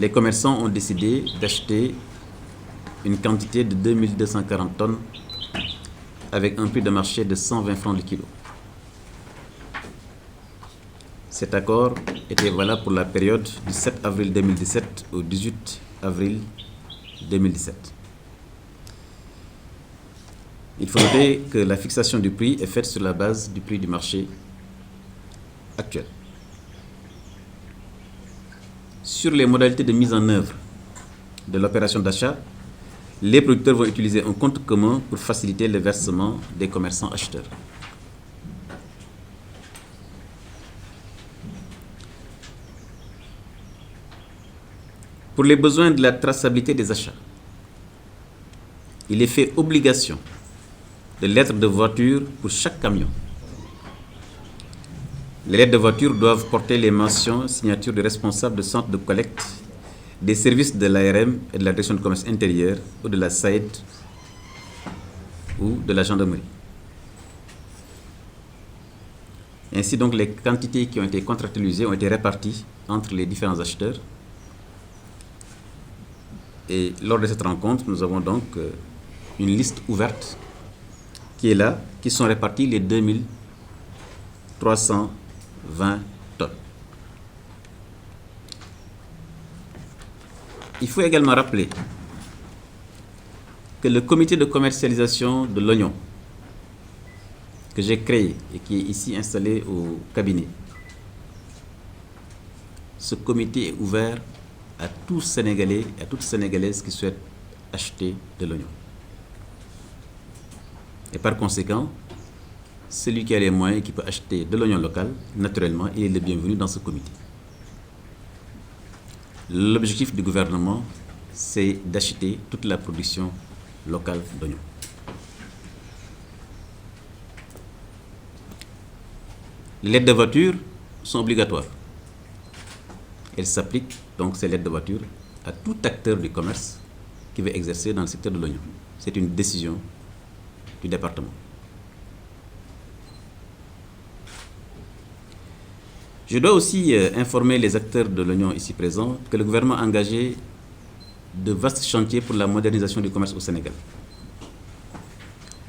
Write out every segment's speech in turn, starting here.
les commerçants ont décidé d'acheter une quantité de 2240 tonnes avec un prix de marché de 120 francs le kilo. Cet accord était valable pour la période du 7 avril 2017 au 18 avril 2017. Il faut noter que la fixation du prix est faite sur la base du prix du marché actuel. Sur les modalités de mise en œuvre de l'opération d'achat, les producteurs vont utiliser un compte commun pour faciliter le versement des commerçants acheteurs. Pour les besoins de la traçabilité des achats, il est fait obligation de lettres de voiture pour chaque camion. Les lettres de voiture doivent porter les mentions signature du responsable de centre de collecte, des services de l'ARM et de la direction du commerce intérieur ou de la SAID ou de la gendarmerie. Ainsi donc, les quantités qui ont été contractualisées ont été réparties entre les différents acheteurs. Et lors de cette rencontre, nous avons donc une liste ouverte qui est là, qui sont répartis les 2320 tonnes. Il faut également rappeler que le comité de commercialisation de l'oignon que j'ai créé et qui est ici installé au cabinet, ce comité est ouvert à tous Sénégalais et à toutes Sénégalaises qui souhaitent acheter de l'oignon. Et par conséquent, celui qui a les moyens et qui peut acheter de l'oignon local, naturellement, il est le bienvenu dans ce comité. L'objectif du gouvernement, c'est d'acheter toute la production locale d'oignons. Les lettres de voiture sont obligatoires. Elles s'appliquent, donc, ces lettres de voiture, à tout acteur du commerce qui veut exercer dans le secteur de l'oignon. C'est une décision du département. Je dois aussi informer les acteurs de l'oignon ici présents que le gouvernement a engagé de vastes chantiers pour la modernisation du commerce au Sénégal.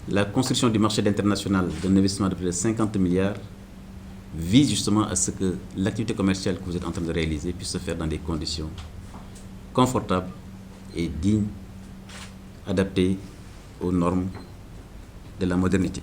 La construction du marché international d'un investissement de plus de 50 milliards vise justement à ce que l'activité commerciale que vous êtes en train de réaliser puisse se faire dans des conditions confortables et dignes, adaptées aux normes de la modernité.